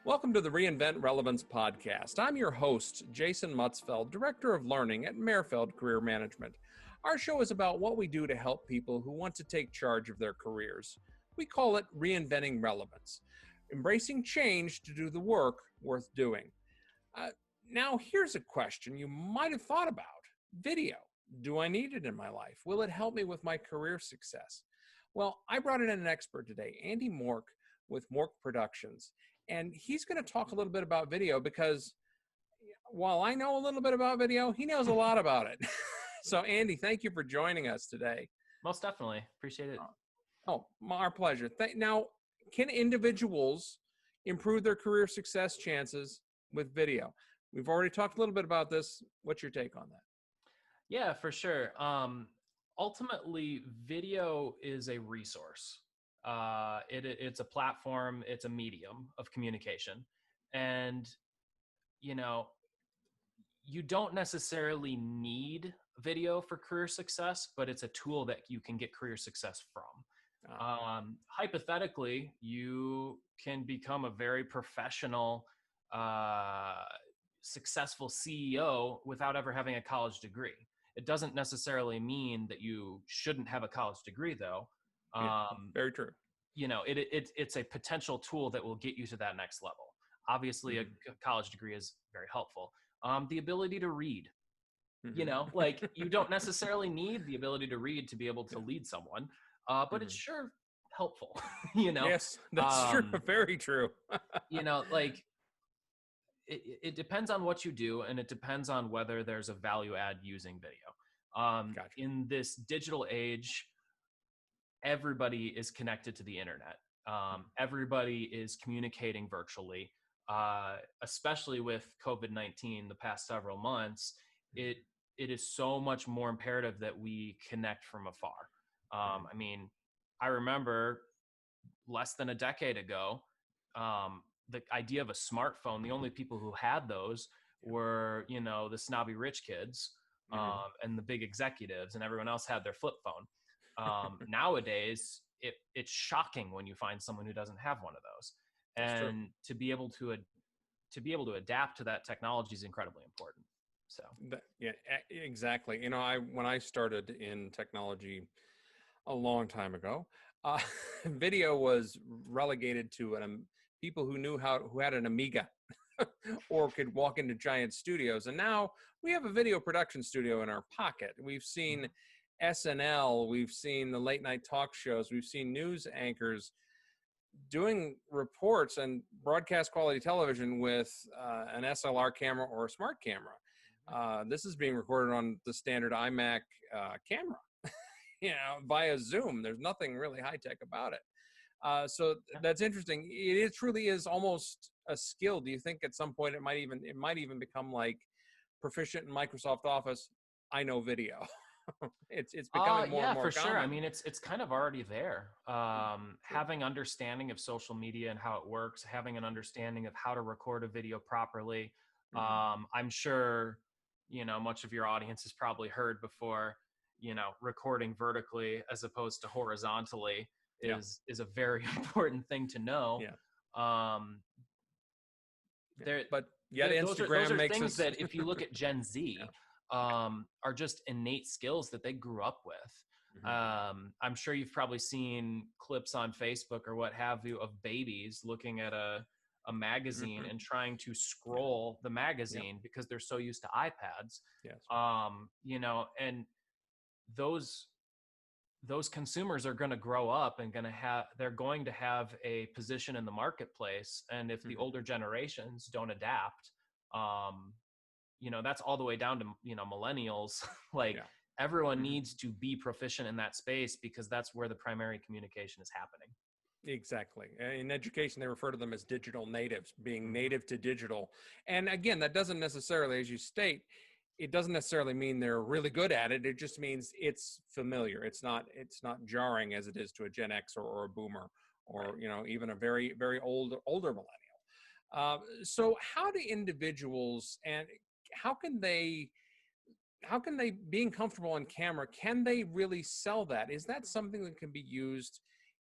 Welcome to the Reinvent Relevance podcast. I'm your host, Jason Mutzfeld, Director of Learning at Merfeld Career Management. Our show is about what we do to help people who want to take charge of their careers. We call it Reinventing Relevance, embracing change to do the work worth doing. Now, here's a question you might have thought about. Video. Do I need it in my life? Will it help me with my career success? Well, I brought in an expert today, Andy Mork with Mork Productions. And he's going to talk a little bit about video because while I know a little bit about video, he knows a lot about it. So, Andy, thank you for joining us today. Most definitely. Appreciate it. Our pleasure. Now, can individuals improve their career success chances with video? We've already talked a little bit about this. What's your take on that? Yeah, for sure. Ultimately, video is a resource. It's a platform, it's a medium of communication. And, you don't necessarily need video for career success, but it's a tool that you can get career success from. Hypothetically, you can become a very professional, successful CEO without ever having a college degree. It doesn't necessarily mean that you shouldn't have a college degree, though. Very true. It's a potential tool that will get you to that next level. Obviously, a college degree is very helpful. The ability to read, you don't necessarily need the ability to read to be able to lead someone, but it's sure helpful, Yes, that's true. Very true. It depends on what you do, and it depends on whether there's a value add using video. Gotcha. In this digital age, everybody is connected to the internet. Everybody is communicating virtually, especially with COVID-19 the past several months. It is so much more imperative that we connect from afar. I remember less than a decade ago, the idea of a smartphone, the only people who had those were, the snobby rich kids and the big executives, and everyone else had their flip phone. Nowadays, it's shocking when you find someone who doesn't have one of those. And to be able to adapt to that technology is incredibly important. So yeah, exactly. When I started in technology a long time ago, video was relegated to people who had an Amiga or could walk into giant studios. And now we have a video production studio in our pocket. We've seen SNL, we've seen the late night talk shows, we've seen news anchors doing reports and broadcast quality television with an SLR camera or a smart camera. This is being recorded on the standard iMac camera, via Zoom. There's nothing really high tech about it. So that's interesting. It truly is almost a skill. Do you think at some point it might even become like proficient in Microsoft Office? I know video. It's becoming more and more for common. sure. It's kind of already there. Having understanding of social media and how it works, having an understanding of how to record a video properly. I'm sure, much of your audience has probably heard before, recording vertically as opposed to horizontally is a very important thing to know. But yet Instagram makes things that if you look at Gen Z, are just innate skills that they grew up with. I'm sure you've probably seen clips on Facebook or what have you of babies looking at a magazine and trying to scroll the magazine because they're so used to iPads. And those consumers are going to grow up and they're going to have a position in the marketplace. And if the older generations don't adapt, that's all the way down to, millennials. Everyone needs to be proficient in that space because that's where the primary communication is happening. Exactly. In education, they refer to them as digital natives, being native to digital. And again, that doesn't necessarily, as you state, it doesn't necessarily mean they're really good at it. It just means it's familiar. It's not jarring as it is to a Gen X or a boomer or, even a very, very older millennial. So how do individuals and how can they, being comfortable on camera, can they really sell that? Is that something that can be used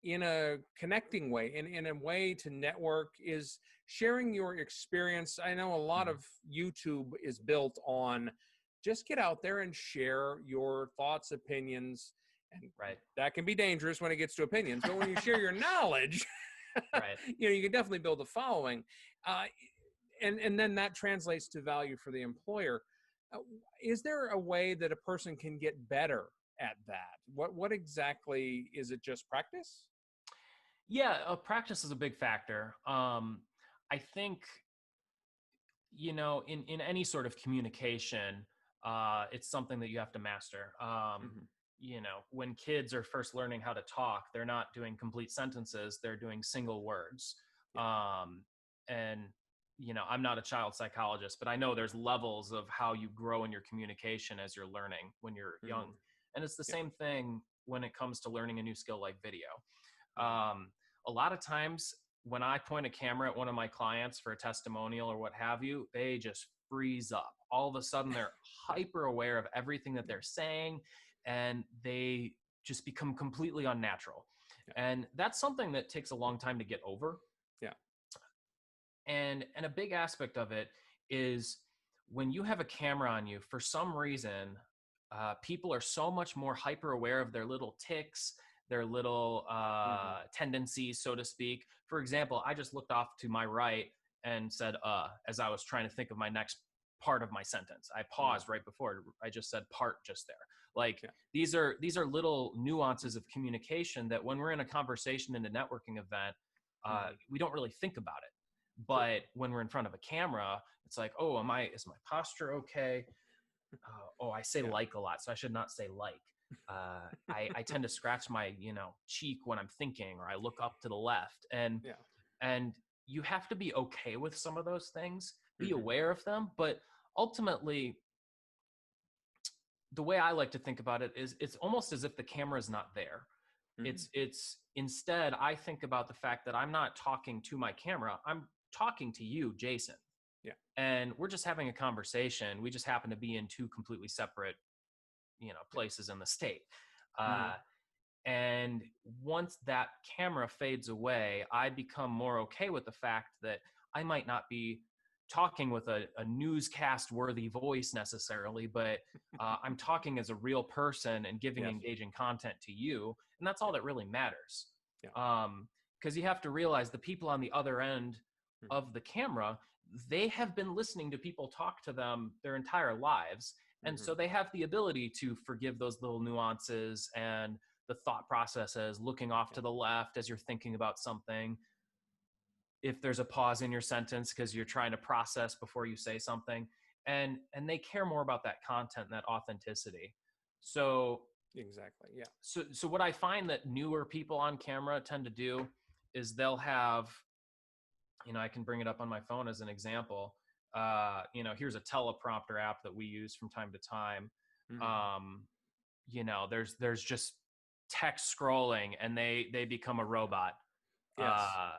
in a connecting way, in a way to network, is sharing your experience. I know a lot Mm, of YouTube is built on just get out there and share your thoughts, opinions, and right. that can be dangerous when it gets to opinions. But when you share your knowledge, Right. you can definitely build a following, uh, and then that translates to value for the employer. Uh, is there a way that a person can get better at that? What exactly is it? Just practice? Yeah, practice is a big factor. I think, in any sort of communication, it's something that you have to master. Hmm. When kids are first learning how to talk, they're not doing complete sentences, they're doing single words. Yeah. Um, and, I'm not a child psychologist, but I know there's levels of how you grow in your communication as you're learning when you're young. Hmm. And it's the Yeah. same thing when it comes to learning a new skill like video. Hmm. A lot of times when I point a camera at one of my clients for a testimonial or what have you, they just freeze up. All of a sudden, they're Yeah. hyper aware of everything that Yeah. they're saying, and they just become completely unnatural. Yeah. And that's something that takes a long time to get over. Yeah. And a big aspect of it is when you have a camera on you, for some reason, people are so much more hyper aware of their little ticks, their little Hmm. tendencies, so to speak. For example, I just looked off to my right and said as I was trying to think of my next part of my sentence. I Yeah. paused right before I just said part just there. Like, Yeah. these are little nuances of communication that when we're in a conversation in a networking event, Hmm. we don't really think about it. True. But when we're in front of a camera, it's like, oh, is my posture okay? I say Yeah. like a lot, so I should not say like. I tend to scratch my cheek when I'm thinking, or I look up to the left, Yeah. and you have to be okay with some of those things, be Hmm. aware of them, but ultimately, the way I like to think about it is it's almost as if the camera is not there. Hmm. It's instead, I think about the fact that I'm not talking to my camera, I'm talking to you, Jason, Yeah. and we're just having a conversation. We just happen to be in two completely separate Yeah. places in the state. Hmm. uh, and once that camera fades away, I become more okay with the fact that I might not be talking with a newscast worthy voice necessarily, but I'm talking as a real person and giving Yes. engaging content to you, and that's Yeah. all that really matters. Yeah. Because you have to realize the people on the other end Hmm. of the camera, they have been listening to people talk to them their entire lives, and Hmm. so they have the ability to forgive those little nuances and the thought processes, looking off Yeah. to the left as you're thinking about something, if there's a pause in your sentence because you're trying to process before you say something, and they care more about that content and that authenticity. So Exactly. Yeah. so what I find that newer people on camera tend to do is they'll have, I can bring it up on my phone as an example. Here's a teleprompter app that we use from time to time. Hmm. um, there's just text scrolling, and they become a robot. Yes. uh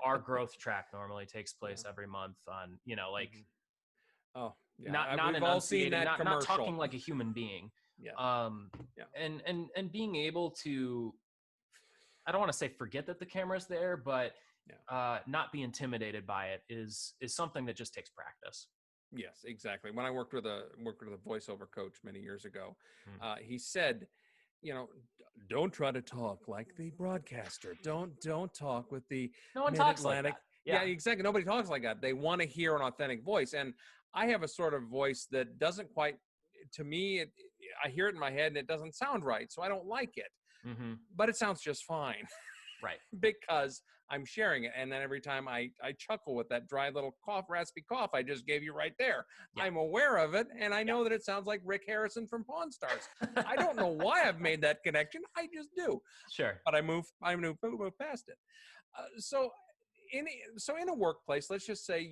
our growth track normally takes Yeah. place every month on, like, Hmm. Oh, yeah. not We've all seen enunciating, that not commercial. talking like a human being. Yes. um Yeah. and being able to, I don't want to say forget that the camera's there, but Yeah. not be intimidated by it is something that just takes practice. Yes, exactly. When I worked with a voiceover coach many years ago, Mm. he said, don't try to talk like the broadcaster. Don't talk with the No one Mid talks like Atlantic. that. Yeah, Yeah. exactly. Nobody talks like that. They want to hear an authentic voice, and I have a sort of voice that doesn't quite. To me, I hear it in my head, and it doesn't sound right, so I don't like it. Hmm. But it sounds just fine. Right. Because I'm sharing it. And then every time I chuckle with that dry little cough, raspy cough I just gave you right there. Yeah. I'm aware of it, and I Yeah. know that it sounds like Rick Harrison from Pawn Stars. I don't know why I've made that connection. I just do. Sure. But I move past it. So in a workplace, let's just say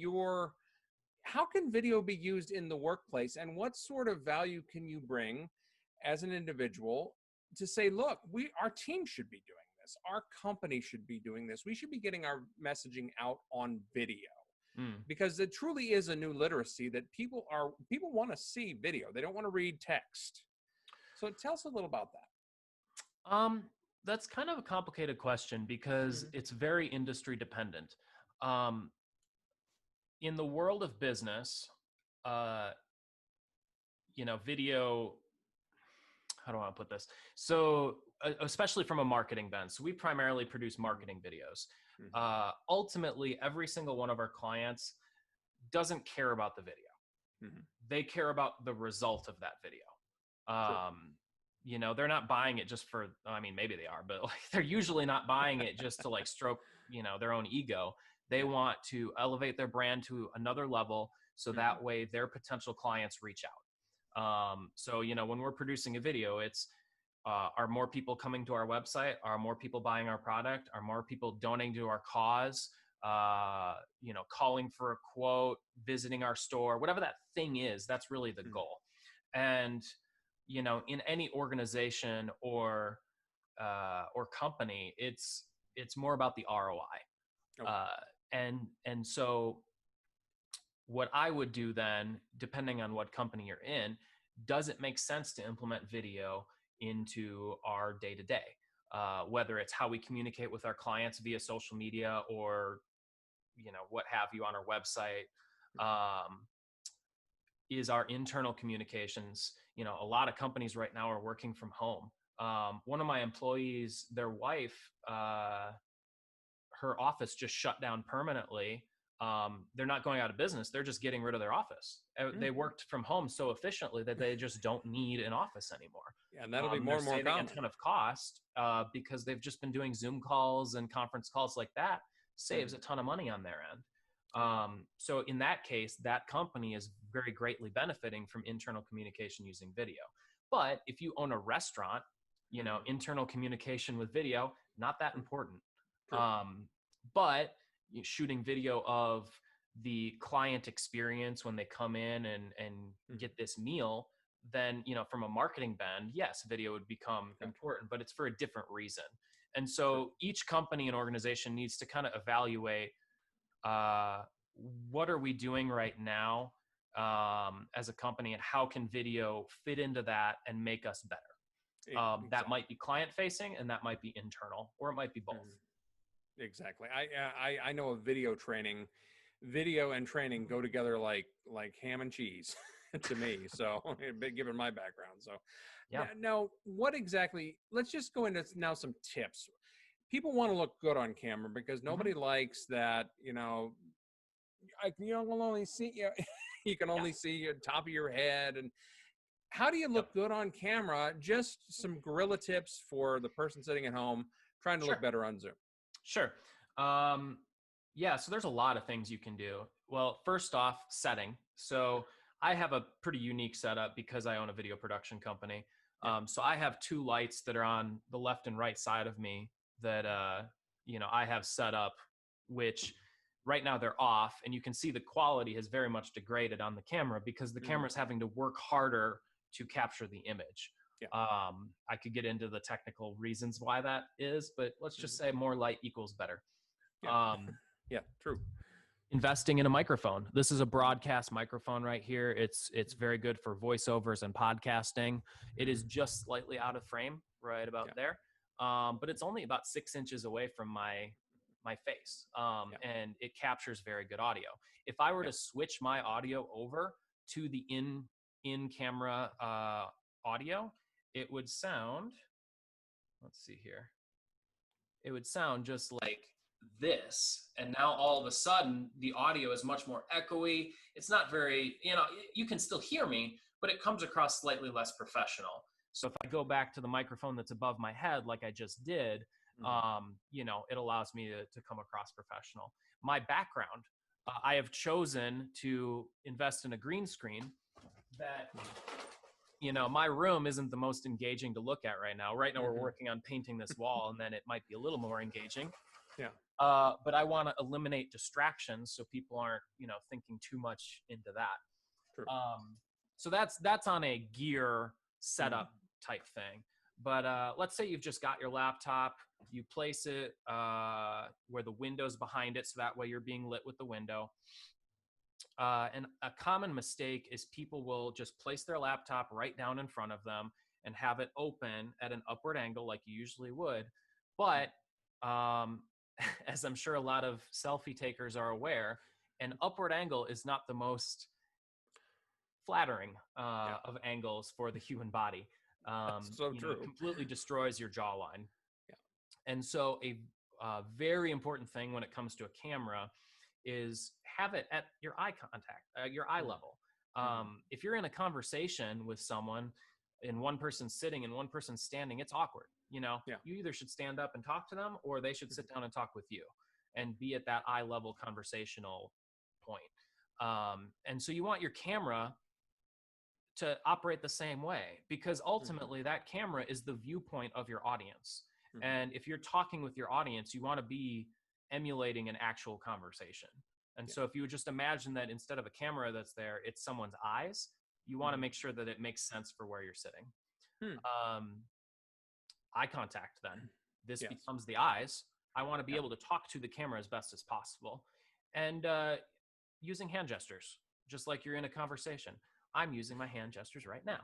how can video be used in the workplace, and what sort of value can you bring as an individual to say, look, our team should be doing this, our company should be doing this, we should be getting our messaging out on video, Mm. because it truly is a new literacy that people want to see video, they don't want to read text. So tell us a little about that. Um, That's kind of a complicated question because Hmm. it's very industry dependent. Um, in the world of business, uh, video, how do I want to put this? So, especially from a marketing bent, so we primarily produce Hmm. marketing videos. Hmm. Ultimately, every single one of our clients doesn't care about the video. Hmm. They care about the result of that video. Sure. They're not buying it just for, I mean, maybe they are, but like they're usually not buying it just to like stroke, their own ego. They Yeah. want to elevate their brand to another level so Hmm. that way their potential clients reach out. So when we're producing a video, it's are more people coming to our website? Are more people buying our product? Are more people donating to our cause? Calling for a quote, visiting our store, whatever that thing is, that's really the Hmm. goal. And in any organization or company, it's more about the ROI. Okay. And so what I would do then, depending on what company you're in, does it make sense to implement video into our day to day? Whether it's how we communicate with our clients via social media or what have you on our website, um, is our internal communications. A lot of companies right now are working from home. One of my employees, their wife, her office just shut down permanently. They're not going out of business. They're just getting rid of their office. They Mm. worked from home so efficiently that they just don't need an office anymore. Yeah, and that'll be more They're and more saving a common. ton of cost because they've just been doing Zoom calls and conference calls like that. Saves Hmm. a ton of money on their end. Yeah. So in that case, that company is very greatly benefiting from internal communication using video. But if you own a restaurant, Hmm. internal communication with video, not that important. True. Um, but shooting video of the client experience when they come in and Hmm. get this meal, then from a marketing bend, yes, video would become Gotcha. important, but it's for a different reason. And Sure. so each company and organization needs to kind of evaluate uh, what are we doing right now as a company, and how can video fit into that and make us better. That might Exactly. be client facing, and that might be internal, or it might be both. Hmm. Exactly. I know of video training. Video and training go together like ham and cheese to me. So, given my background, so Yeah, now what exactly? Let's just go into now some tips. People want to look good on camera because hmm, nobody likes that. You can only see you can yeah, only see your top of your head. And how do you yep, look good on camera? Just some gorilla tips for the person sitting at home trying to look sure. better on Zoom. Sure. Um, yeah, so there's a lot of things you can do. Well, first off, setting. So I have a pretty unique setup because I own a video production company. Yeah. So I have two lights that are on the left and right side of me that I have set up, which right now they're off, and you can see the quality has very much degraded on the camera because the Hmm. camera's having to work harder to capture the image. Yeah. I could get into the technical reasons why that is, but let's just Hmm. say more light equals better. Yeah. Um, Yeah. True. Investing in a microphone. This is a broadcast microphone right here. It's very good for voiceovers and podcasting. It is Hmm. just slightly out of frame, right about Yeah. there, but it's only about 6 inches away from my face, Yeah. and it captures very good audio. If I were Yeah. to switch my audio over to the in camera audio, it would sound. Let's see here. It would sound just like this. And now all of a sudden, the audio is much more echoey. It's not very, you can still hear me, but it comes across slightly less professional. So if I go back to the microphone that's above my head, like I just did, Hmm. it allows me to come across professional. My background, I have chosen to invest in a green screen that my room isn't the most engaging to look at right now. Right now, we're Hmm. working on painting this wall, and then it might be a little more engaging. Yeah. But I want to eliminate distractions so people aren't, thinking too much into that. True. So that's on a gear Hmm. setup type thing. But let's say you've just got your laptop, you place it where the window's behind it, so that way you're being lit with the window. And a common mistake is people will just place their laptop right down in front of them and have it open at an upward angle like you usually would. But as I'm sure a lot of selfie takers are aware, an upward angle is not the most flattering Yeah. of angles for the human body. That's so It true. completely destroys your jawline. Yeah. And so a very important thing when it comes to a camera is have it at your eye contact, your eye level. If you're in a conversation with someone and one person's sitting and one person's standing, it's awkward. Yeah. You either should stand up and talk to them, or they should sit down and talk with you and be at that eye level conversational point. And so you want your camera to operate the same way, because ultimately that camera is the viewpoint of your audience. And if you're talking with your audience, you want to be emulating an actual conversation. And so if you would just imagine that instead of a camera that's there, it's someone's eyes, you want to make sure that it makes sense for where you're sitting. Eye contact, then. This becomes the eyes. I want to be able to talk to the camera as best as possible. And using hand gestures, just like you're in a conversation. I'm using my hand gestures right now.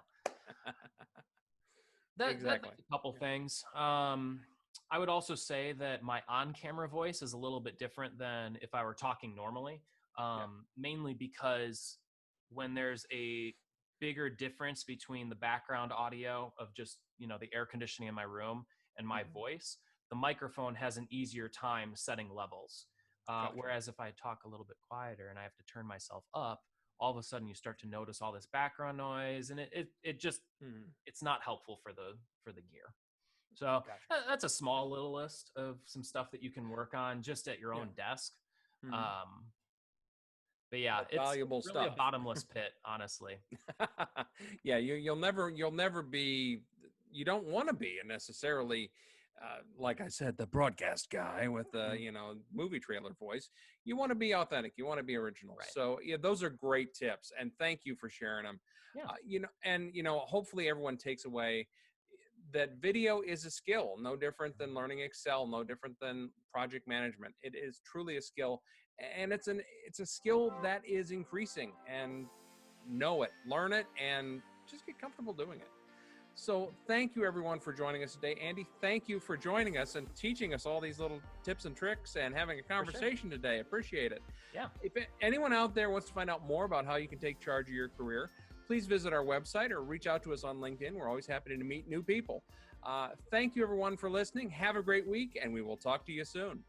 That's a couple things. I would also say that my on-camera voice is a little bit different than if I were talking normally, mainly because when there's a bigger difference between the background audio of just, the air conditioning in my room and my voice, the microphone has an easier time setting levels. Whereas if I talk a little bit quieter and I have to turn myself up, all of a sudden you start to notice all this background noise, and it just it's not helpful for the gear. So that's a small little list of some stuff that you can work on just at your own desk. But yeah, it's valuable really stuff. A bottomless pit, honestly. Yeah, you'll never be. You don't want to be necessarily. Like I said, the broadcast guy with the movie trailer voice. You want to be authentic. You want to be original. Right. So those are great tips, and thank you for sharing them. Yeah. Hopefully everyone takes away that video is a skill, no different than learning Excel, no different than project management. It is truly a skill, and it's a skill that is increasing. And know it, learn it, and just get comfortable doing it. So thank you everyone for joining us today. Andy, thank you for joining us and teaching us all these little tips and tricks and having a conversation today. Appreciate it. Yeah. If anyone out there wants to find out more about how you can take charge of your career, please visit our website or reach out to us on LinkedIn. We're always happy to meet new people. Thank you everyone for listening. Have a great week, and we will talk to you soon.